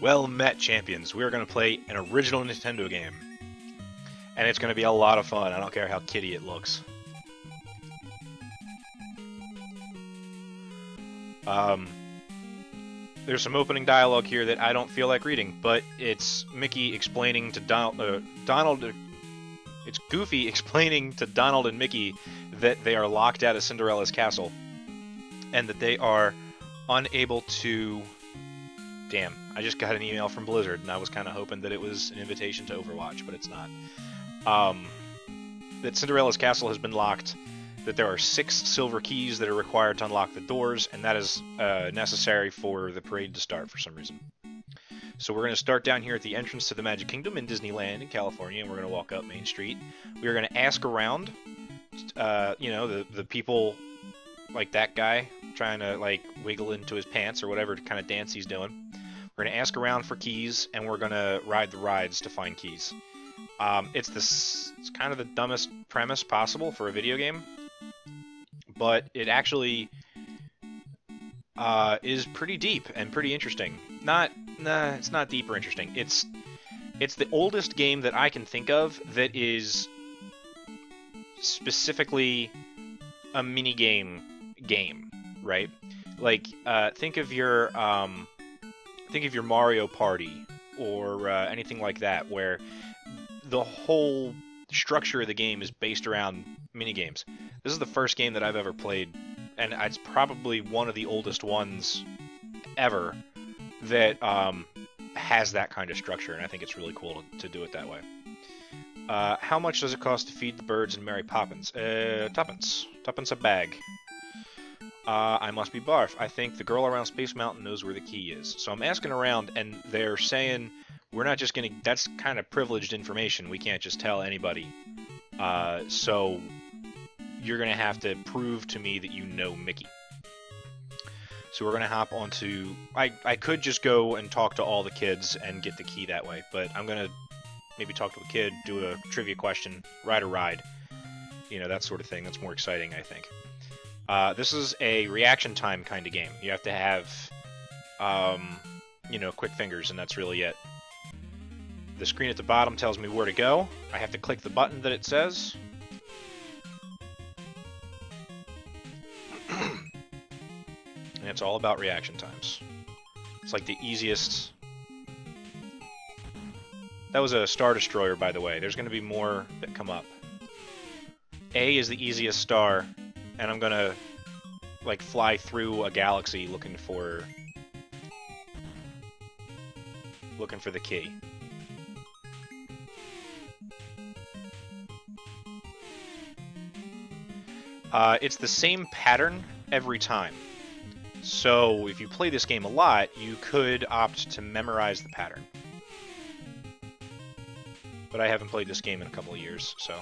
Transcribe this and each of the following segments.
Well met, champions. We're going to play an original Nintendo game. And it's going to be a lot of fun. I don't care how kiddie it looks. There's some opening dialogue here that I don't feel like reading, but it's Mickey explaining to Donald. It's Goofy explaining to Donald and Mickey that they are locked out of Cinderella's castle, and that they are unable to. Damn, I just got an email from Blizzard, and I was kind of hoping that it was an invitation to Overwatch, but it's not. That Cinderella's castle has been locked, that there are 6 silver keys that are required to unlock the doors, and that is necessary for the parade to start for some reason. So we're going to start down here at the entrance to the Magic Kingdom in Disneyland in California, and we're going to walk up Main Street. We're going to ask around, the people like that guy trying to like wiggle into his pants or whatever kind of dance he's doing. We're going to ask around for keys, and we're going to ride the rides to find keys. It's kind of the dumbest premise possible for a video game, but it actually is pretty deep and pretty interesting. It's not deep or interesting. It's the oldest game that I can think of that is specifically a mini game, right? Like think of your Mario Party or anything like that, where the whole structure of the game is based around mini games. This is the first game that I've ever played, and it's probably one of the oldest ones ever that has that kind of structure, and I think it's really cool to do it that way. How much does it cost to feed the birds in Mary Poppins? Tuppence. Tuppence a bag. I must be Barf. I think the girl around Space Mountain knows where the key is. So I'm asking around, and they're saying we're not just gonna. That's kind of privileged information. We can't just tell anybody. So you're gonna have to prove to me that you know Mickey. So we're gonna hop onto. I could just go and talk to all the kids and get the key that way, but I'm gonna maybe talk to a kid, do a trivia question, ride a ride, that sort of thing. That's more exciting, I think. This is a reaction time kind of game. You have to have, quick fingers, and that's really it. The screen at the bottom tells me where to go. I have to click the button that it says. And it's all about reaction times. It's like the easiest. That was a Star Destroyer, by the way. There's going to be more that come up. A is the easiest star, and I'm going to fly through a galaxy looking for the key. It's the same pattern every time. So if you play this game a lot, you could opt to memorize the pattern. But I haven't played this game in a couple of years, so.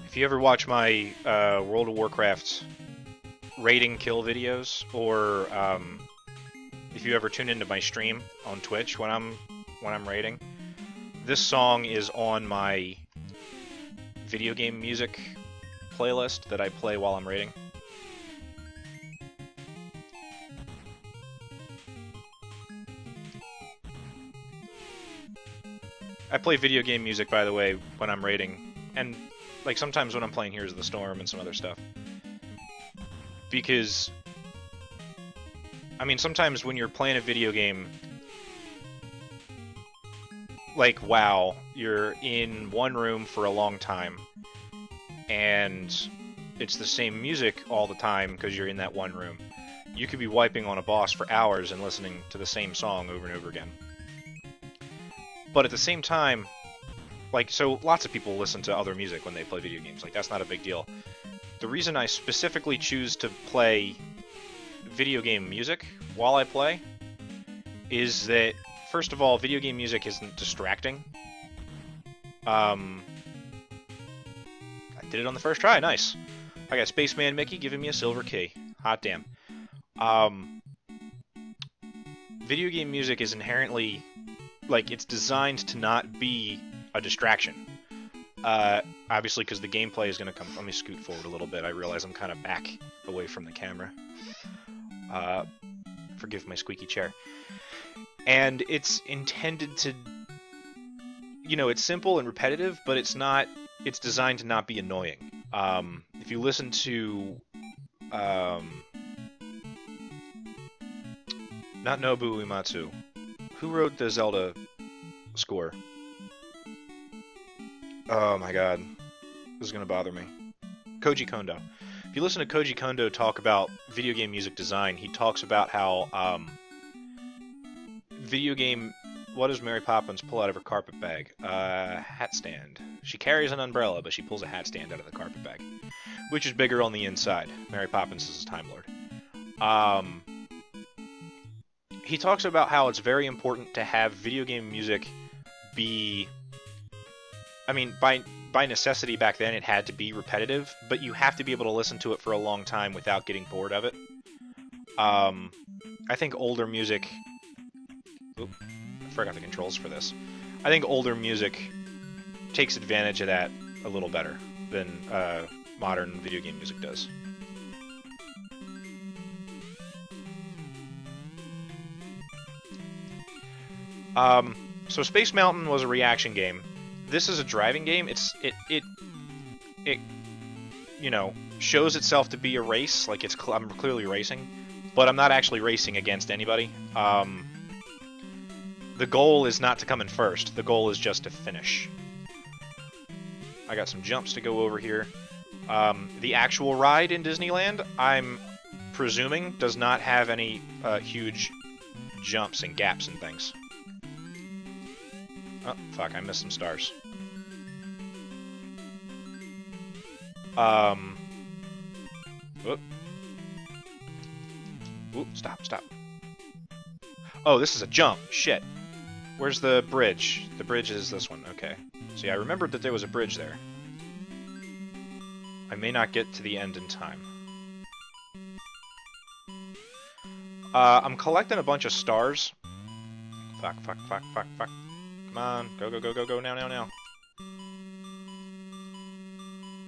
If you ever watch my World of Warcraft raiding kill videos, or if you ever tune into my stream on Twitch when I'm raiding, this song is on my video game music playlist that I play while I'm raiding. I play video game music, by the way, when I'm raiding, and sometimes when I'm playing Heroes of the Storm and some other stuff. Because, sometimes when you're playing a video game, like WoW, you're in one room for a long time, and it's the same music all the time because you're in that one room. You could be wiping on a boss for hours and listening to the same song over and over again. But at the same time, so lots of people listen to other music when they play video games. That's not a big deal. The reason I specifically choose to play video game music while I play is that, first of all, video game music isn't distracting. I did it on the first try. Nice. I got Spaceman Mickey giving me a silver key. Hot damn. Video game music is inherently, it's designed to not be a distraction. Obviously, because the gameplay is going to come... Let me scoot forward a little bit. I realize I'm kind of back away from the camera. Forgive my squeaky chair. And it's intended to... You know, it's simple and repetitive, but it's not... It's designed to not be annoying. If you listen to... not Nobuo Uematsu. Who wrote the Zelda score? Oh my god. This is gonna bother me. Koji Kondo. If you listen to Koji Kondo talk about video game music design, he talks about how, video game... What does Mary Poppins pull out of her carpet bag? Hat stand. She carries an umbrella, but she pulls a hat stand out of the carpet bag. Which is bigger on the inside. Mary Poppins is a Time Lord. He talks about how it's very important to have video game music be... I mean, by necessity back then it had to be repetitive, but you have to be able to listen to it for a long time without getting bored of it. I think older music... Oop, I forgot the controls for this. I think older music takes advantage of that a little better than modern video game music does. So Space Mountain was a reaction game. This is a driving game. It you know, shows itself to be a race, like I'm clearly racing, but I'm not actually racing against anybody. The goal is not to come in first. The goal is just to finish. I got some jumps to go over here. The actual ride in Disneyland, I'm presuming, does not have any huge jumps and gaps and things. Oh, fuck, I missed some stars. Whoop. Whoop, stop. Oh, this is a jump. Shit. Where's the bridge? The bridge is this one. Okay. See, I remembered that there was a bridge there. I may not get to the end in time. I'm collecting a bunch of stars. Fuck. Come on. Go, now.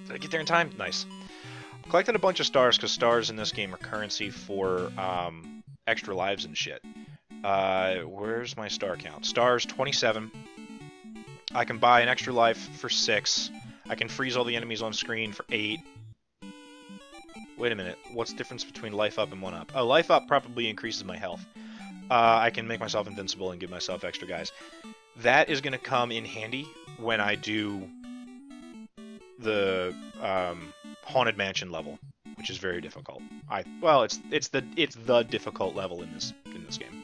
Did I get there in time? Nice. I'm collecting a bunch of stars, because stars in this game are currency for, extra lives and shit. Where's my star count? Stars, 27. I can buy an extra life for 6. I can freeze all the enemies on screen for 8. Wait a minute. What's the difference between life up and 1 up? Oh, life up probably increases my health. I can make myself invincible and give myself extra guys. That is going to come in handy when I do the Haunted Mansion level, which is very difficult. It's the difficult level in this game.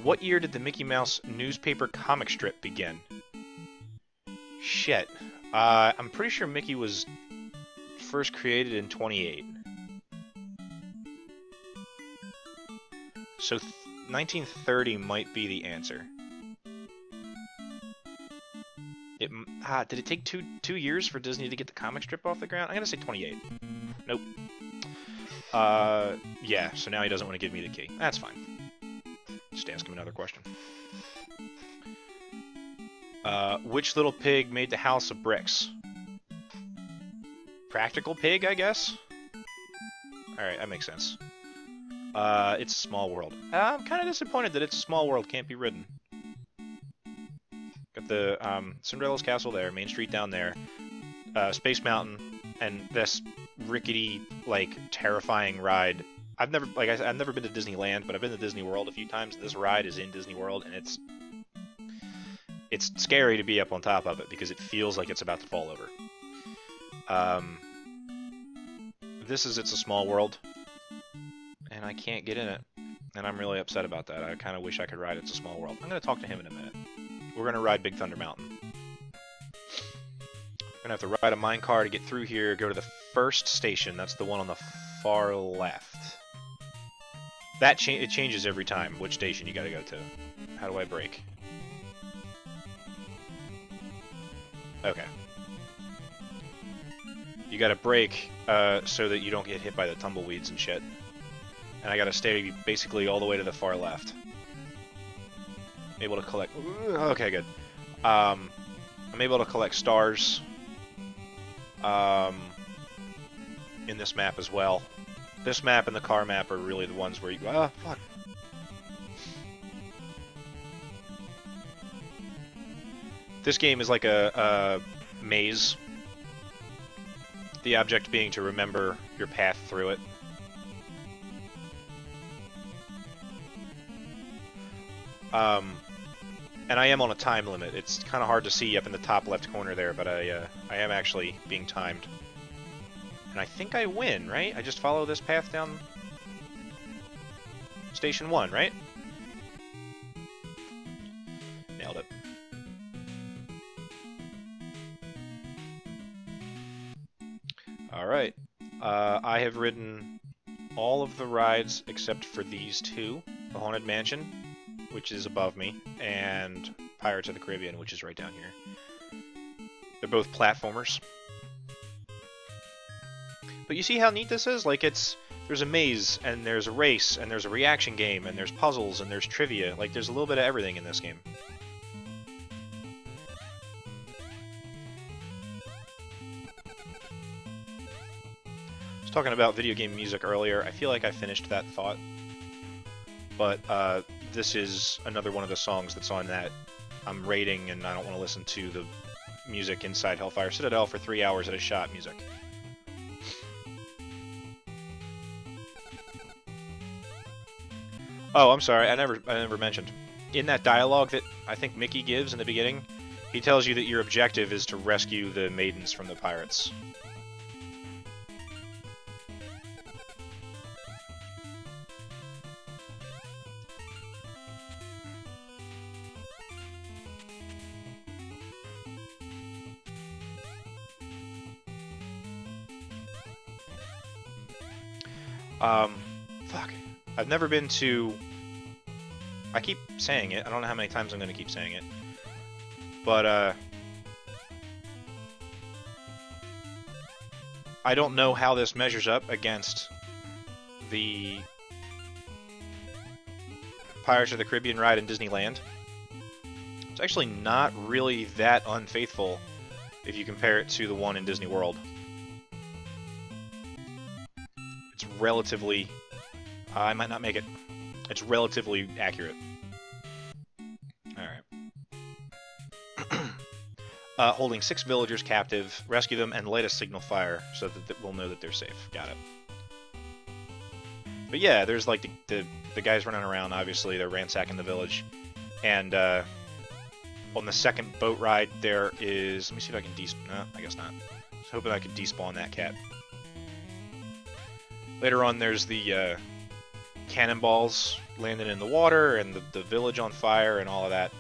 What year did the Mickey Mouse newspaper comic strip begin? Shit. I'm pretty sure Mickey was first created in 28. So 1930 might be the answer. Did it take two years for Disney to get the comic strip off the ground? I'm gonna say 28. Nope. Yeah, so now he doesn't want to give me the key. That's fine. Just ask him another question. Which little pig made the house of bricks? Practical Pig, I guess? Alright, that makes sense. It's a Small World. I'm kind of disappointed that It's a Small World can't be ridden. Got the Cinderella's Castle there, Main Street down there, Space Mountain, and this rickety, like, terrifying ride. I've never been to Disneyland, but I've been to Disney World a few times. This ride is in Disney World, and it's scary to be up on top of it because it feels like it's about to fall over. This is It's a Small World, and I can't get in it, and I'm really upset about that. I kind of wish I could ride It's a Small World. I'm going to talk to him in a minute. We're going to ride Big Thunder Mountain. We're going to have to ride a minecart to get through here, go to the first station. That's the one on the far left. It changes every time which station you got to go to. How do I brake? Okay. You gotta brake so that you don't get hit by the tumbleweeds and shit. And I gotta stay basically all the way to the far left. Able to collect... Okay, good. I'm able to collect stars in this map as well. This map and the car map are really the ones where you... Ah, fuck. This game is like a maze. The object being to remember your path through it. And I am on a time limit. It's kind of hard to see up in the top left corner there, but I am actually being timed. And I think I win, right? I just follow this path down Station 1, right? Nailed it. Alright. I have ridden all of the rides except for these two. The Haunted Mansion, which is above me, and Pirates of the Caribbean, which is right down here. They're both platformers. But you see how neat this is? Like, there's a maze, and there's a race, and there's a reaction game, and there's puzzles, and there's trivia. Like, there's a little bit of everything in this game. I was talking about video game music earlier. I feel like I finished that thought. But, this is another one of the songs that's on that I'm rating, and I don't want to listen to the music inside Hellfire Citadel for 3 hours at a shot music. Oh, I'm sorry, I never mentioned. In that dialogue that I think Mickey gives in the beginning, he tells you that your objective is to rescue the maidens from the pirates. Fuck. I've never been to... I keep saying it. I don't know how many times I'm going to keep saying it. But, I don't know how this measures up against the Pirates of the Caribbean ride in Disneyland. It's actually not really that unfaithful if you compare it to the one in Disney World. It's relatively... I might not make it. It's relatively accurate. Alright. Holding 6 villagers captive, rescue them, and light a signal fire so that we'll know that they're safe. Got it. But yeah, there's like the guys running around, obviously, they're ransacking the village. And on the second boat ride, there is... Let me see if I can no, I guess not. I was hoping I could despawn that cat. Later on, there's the cannonballs landing in the water, and the village on fire, and all of that.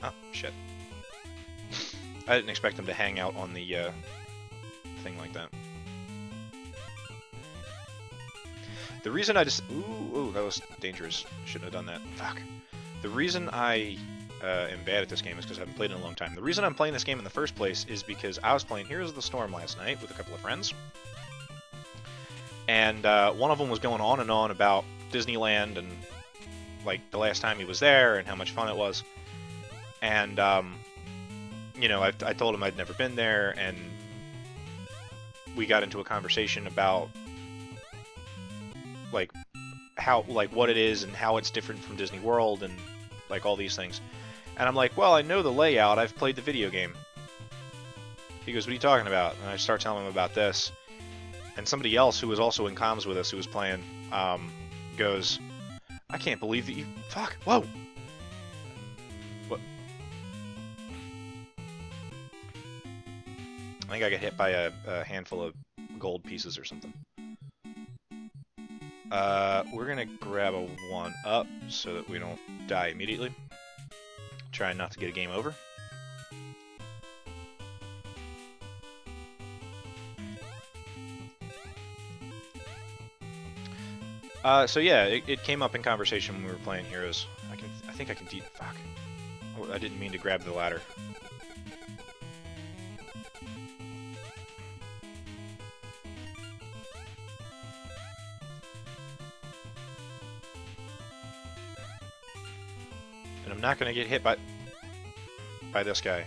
Oh, shit. I didn't expect them to hang out on the thing like that. The reason I just... Ooh, that was dangerous. Shouldn't have done that. Fuck. The reason I am bad at this game is because I haven't played it in a long time. The reason I'm playing this game in the first place is because I was playing Heroes of the Storm last night with a couple of friends. And one of them was going on and on about Disneyland and, like, the last time he was there and how much fun it was. And, you know, I told him I'd never been there, and we got into a conversation about, like, what it is and how it's different from Disney World and, like, all these things. And I'm like, well, I know the layout. I've played the video game. He goes, what are you talking about? And I start telling him about this. And somebody else who was also in comms with us, who was playing, goes, I can't believe that you... Fuck! Whoa! What? I think I got hit by a handful of gold pieces or something. We're gonna grab a 1-up so that we don't die immediately. Trying not to get a game over. So yeah, it came up in conversation when we were playing Heroes. I think I can fuck. Oh, I didn't mean to grab the ladder. And I'm not gonna get hit by... by this guy.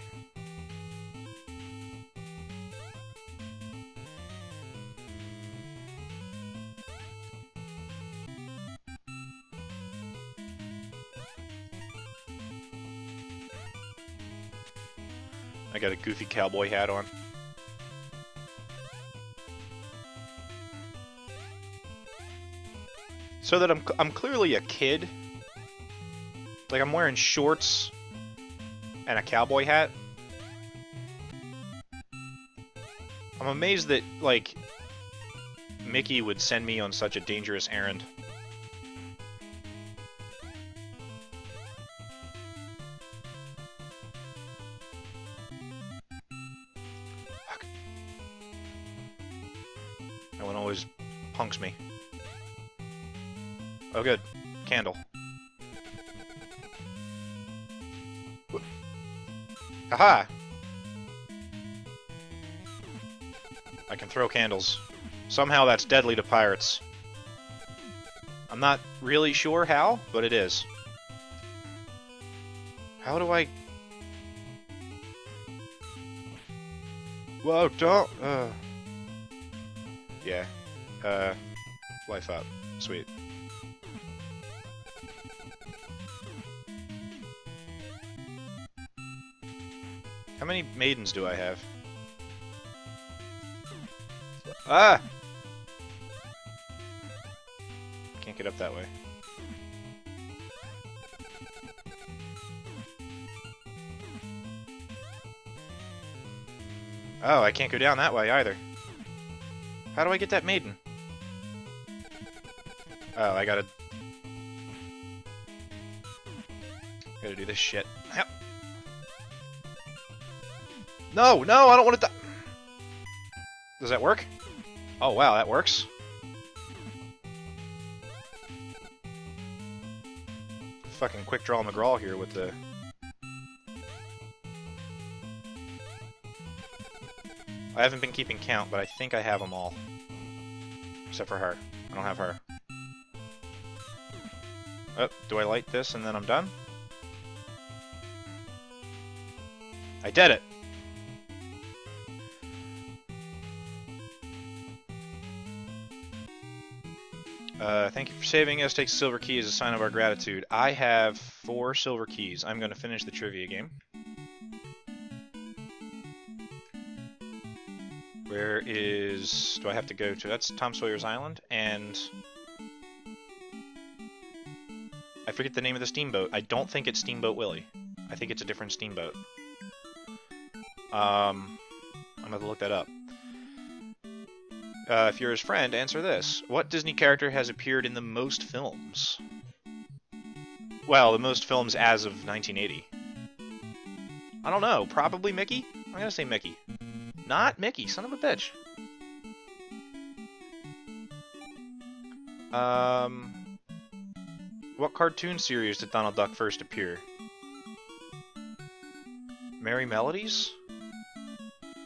I got a goofy cowboy hat on. So that I'm clearly a kid. Like, I'm wearing shorts and a cowboy hat. I'm amazed that, like, Mickey would send me on such a dangerous errand. Fuck. That one always punks me. Oh, good. Candle. Aha! I can throw candles. Somehow that's deadly to pirates. I'm not really sure how, but it is. How do I... Whoa, don't... Yeah. Life up. Sweet. How many maidens do I have? Ah! Can't get up that way. Oh, I can't go down that way either. How do I get that maiden? Oh, I gotta do this shit. Yep. No, no, I don't want to die. Does that work? Oh, wow, that works. Fucking quick draw McGraw here with the... I haven't been keeping count, but I think I have them all. Except for her. I don't have her. Oh, do I light this and then I'm done? I did it! Thank you for saving us. Take silver key as a sign of our gratitude. I have 4 silver keys. I'm going to finish the trivia game. Where is... do I have to go to? That's Tom Sawyer's Island, and... I forget the name of the steamboat. I don't think it's Steamboat Willie. I think it's a different steamboat. I'm going to look that up. If you're his friend, answer this. What Disney character has appeared in the most films? Well, the most films as of 1980. I don't know. Probably Mickey? I'm gonna say Mickey. Not Mickey, son of a bitch. What cartoon series did Donald Duck first appear? Merry Melodies?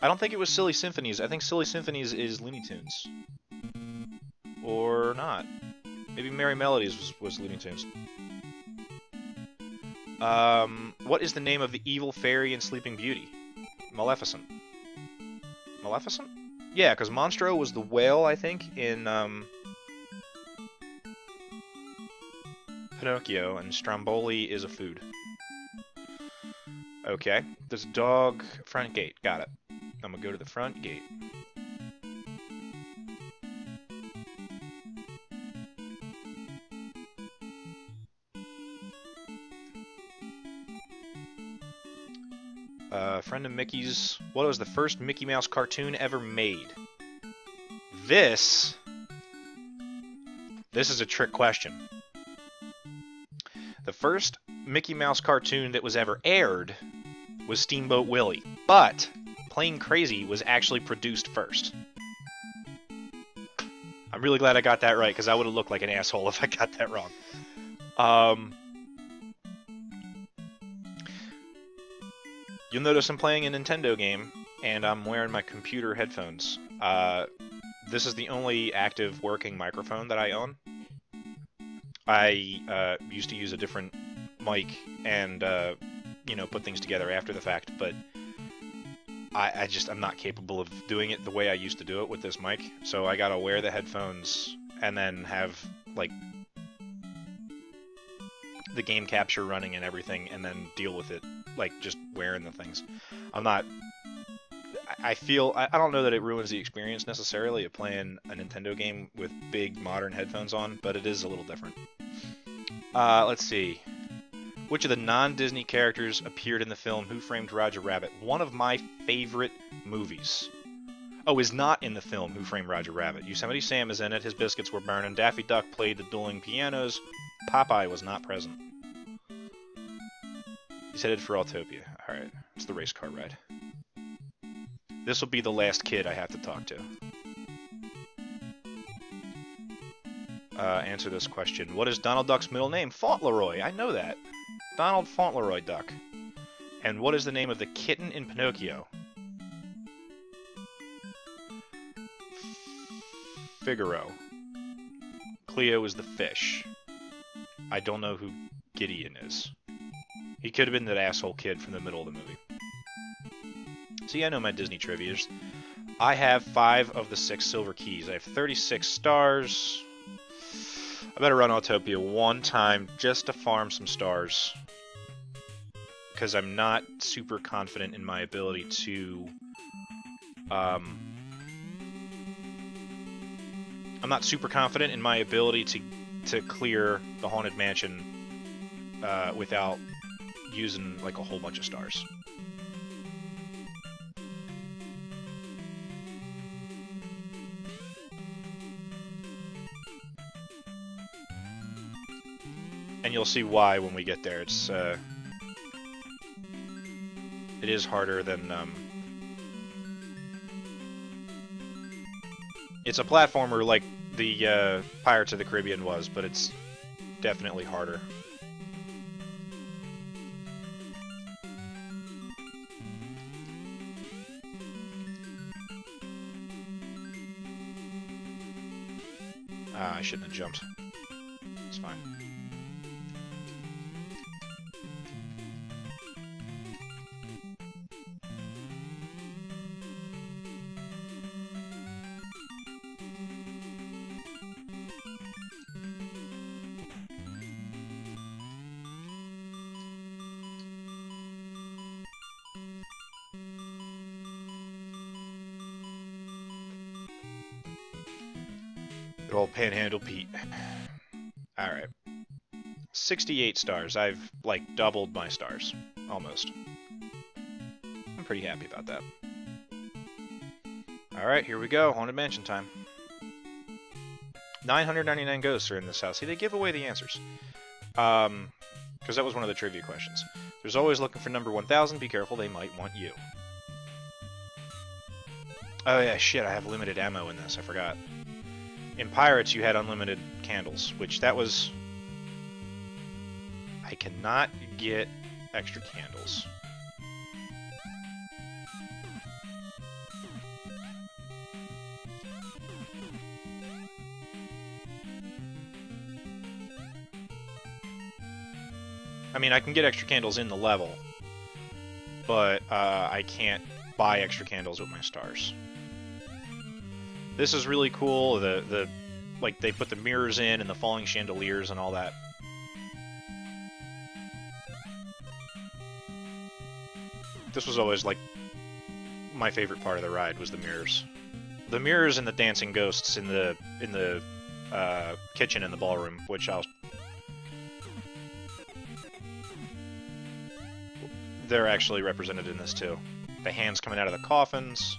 I don't think it was Silly Symphonies. I think Silly Symphonies is Looney Tunes. Or not. Maybe Merry Melodies was Looney Tunes. What is the name of the evil fairy in Sleeping Beauty? Maleficent. Maleficent? Yeah, because Monstro was the whale, I think, in Pinocchio, and Stromboli is a food. Okay. There's a dog. Front gate. Got it. I'm gonna go to the front gate. Friend of Mickey's. What was the first Mickey Mouse cartoon ever made? This is a trick question. The first Mickey Mouse cartoon that was ever aired was Steamboat Willie, but Plain Crazy was actually produced first. I'm really glad I got that right, because I would have looked like an asshole if I got that wrong. You'll notice I'm playing a Nintendo game, and I'm wearing my computer headphones. This is the only active working microphone that I own. I used to use a different mic, and you know, put things together after the fact, but I'm not capable of doing it the way I used to do it with this mic. So I gotta wear the headphones and then have like the game capture running and everything, and then deal with it like just wearing the things. I'm not. I feel I don't know that it ruins the experience necessarily of playing a Nintendo game with big modern headphones on, but it is a little different. Let's see. Which of the non-Disney characters appeared in the film Who Framed Roger Rabbit? One of my favorite movies. Oh, is not in the film Who Framed Roger Rabbit. Yosemite Sam is in it. His biscuits were burning. Daffy Duck played the dueling pianos. Popeye was not present. He's headed for Autopia. Alright, it's the race car ride. This will be the last kid I have to talk to. Answer this question. What is Donald Duck's middle name? Fauntleroy. I know that. Donald Fauntleroy Duck. And what is the name of the kitten in Pinocchio? Figaro. Cleo is the fish. I don't know who Gideon is. He could have been that asshole kid from the middle of the movie. See, I know my Disney trivia. I have 5 of the 6 silver keys. I have 36 stars. I better run Autopia one time just to farm some stars. Because I'm not super confident in my ability to... I'm not super confident in my ability to clear the Haunted Mansion without using like a whole bunch of stars. And you'll see why when we get there. It is harder than it's a platformer like the Pirates of the Caribbean was, but it's definitely harder. I shouldn't have jumped. It's fine. Good old Panhandle Pete. Alright. 68 stars. I've, like, doubled my stars. Almost. I'm pretty happy about that. Alright, here we go. Haunted Mansion time. 999 ghosts are in this house. See, they give away the answers. Because that was one of the trivia questions. There's always looking for number 1000. Be careful, they might want you. Oh yeah, shit, I have limited ammo in this. I forgot. In Pirates, you had unlimited candles, which that was... I cannot get extra candles. I mean, I can get extra candles in the level, but I can't buy extra candles with my stars. This is really cool. Like they put the mirrors in and the falling chandeliers and all that. This was always like my favorite part of the ride was the mirrors. The mirrors and the dancing ghosts in the kitchen in the ballroom, which they're actually represented in this too. The hands coming out of the coffins,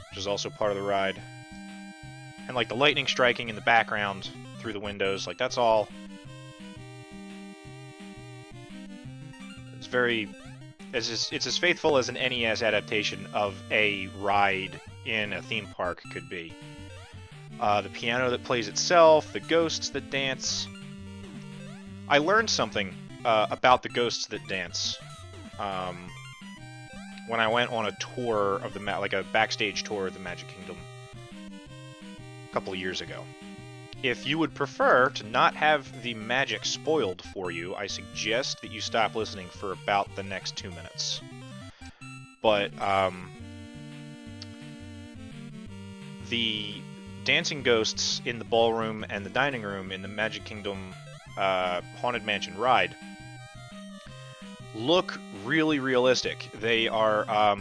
which is also part of the ride. And like the lightning striking in the background through the windows, like that's all. It's very, it's as faithful as an NES adaptation of a ride in a theme park could be. The piano that plays itself, the ghosts that dance. I learned something about the ghosts that dance when I went on a tour of like a backstage tour of the Magic Kingdom a couple of years ago. if you would prefer to not have the magic spoiled for you, I suggest that you stop listening for about the next 2 minutes. But, the dancing ghosts in the ballroom and the dining room in the Magic Kingdom Haunted Mansion ride look really realistic. They are,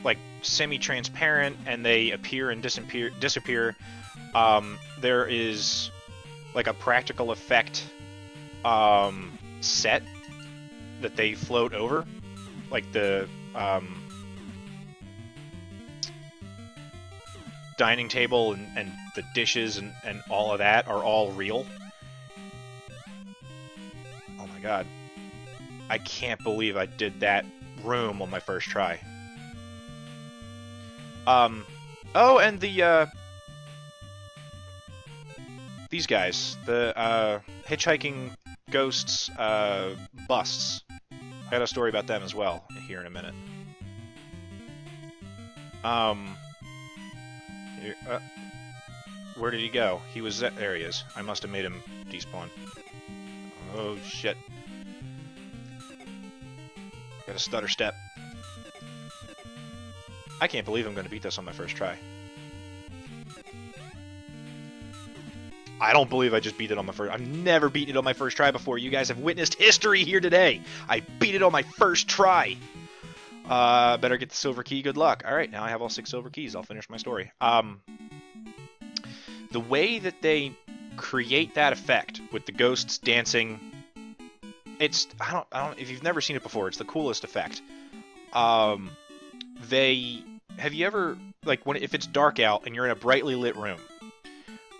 like, semi-transparent, and they appear and disappear. There is like a practical effect set that they float over, like the dining table and the dishes and all of that are all real. Oh my god. I can't believe I did that room on my first try. Oh, and the, these guys, the, hitchhiking ghosts, busts. I got a story about them as well here in a minute. Here, where did he go? He was there. He is. I must have made him despawn. Oh shit! Got a stutter step. I can't believe I'm going to beat this on my first try. I don't believe I just beat it on my first... I've never beaten it on my first try before. You guys have witnessed history here today. I beat it on my first try. Better get the silver key. Good luck. All right, now I have all 6 silver keys. I'll finish my story. The way that they create that effect with the ghosts dancing, it's... I don't... If you've never seen it before, it's the coolest effect. Have you ever... Like, if it's dark out and you're in a brightly lit room,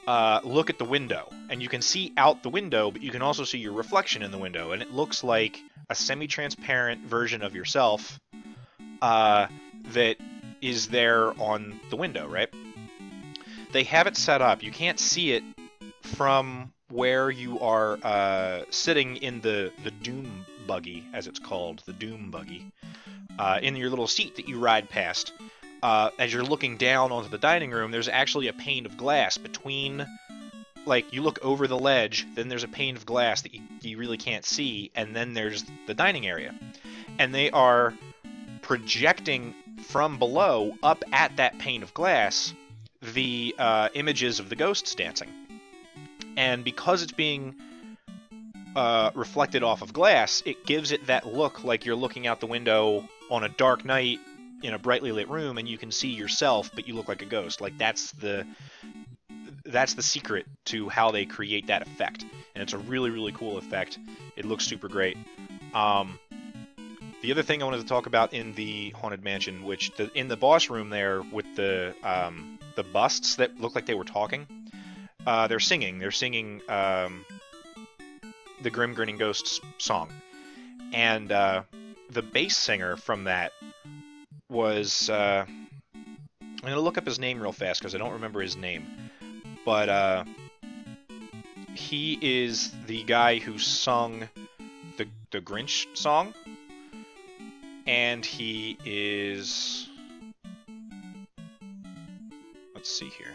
look at the window, and you can see out the window, but you can also see your reflection in the window, and it looks like a semi-transparent version of yourself that is there on the window, right? They have it set up. You can't see it from where you are sitting in the Doom buggy, as it's called, the Doom buggy, in your little seat that you ride past. As you're looking down onto the dining room, there's actually a pane of glass between, like, you look over the ledge, then there's a pane of glass that you really can't see, and then there's the dining area. And they are projecting from below up at that pane of glass the images of the ghosts dancing. And because it's being reflected off of glass, it gives it that look like you're looking out the window on a dark night in a brightly lit room, and you can see yourself, but you look like a ghost. Like, that's the secret to how they create that effect. And it's a really, really cool effect. It looks super great. The other thing I wanted to talk about in the Haunted Mansion, which in the boss room there with the busts that look like they were talking, they're singing. They're singing the Grim Grinning Ghosts song. And the bass singer from that was... I'm going to look up his name real fast because I don't remember his name. But he is the guy who sung the Grinch song. And he is... Let's see here.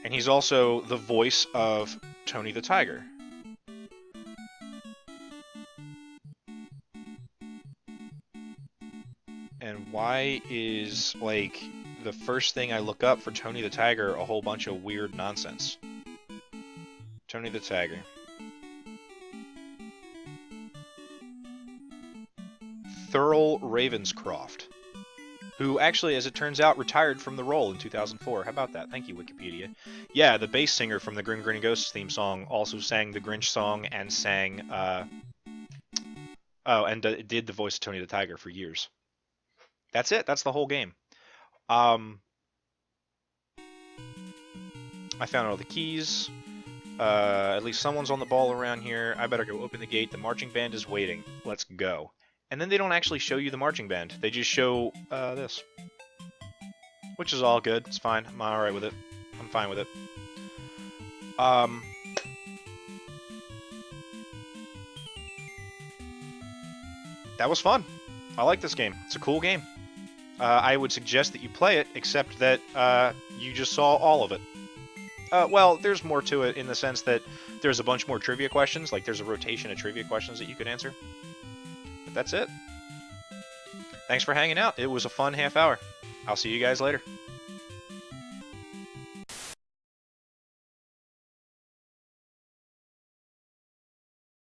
And he's also the voice of Tony the Tiger. And why is, like, the first thing I look up for Tony the Tiger a whole bunch of weird nonsense? Tony the Tiger. Thurl Ravenscroft, who actually, as it turns out, retired from the role in 2004. How about that? Thank you, Wikipedia. Yeah, the bass singer from the Grim Grinning Ghosts theme song also sang the Grinch song and sang, did the voice of Tony the Tiger for years. That's it. That's the whole game. I found all the keys. At least someone's on the ball around here. I better go open the gate. The marching band is waiting. Let's go. And then they don't actually show you the marching band. They just show this. Which is all good. It's fine. I'm alright with it. I'm fine with it. That was fun. I like this game. It's a cool game. I would suggest that you play it, except that you just saw all of it. Well, there's more to it in the sense that there's a bunch more trivia questions. Like, there's a rotation of trivia questions that you could answer. But that's it. Thanks for hanging out. It was a fun half hour. I'll see you guys later.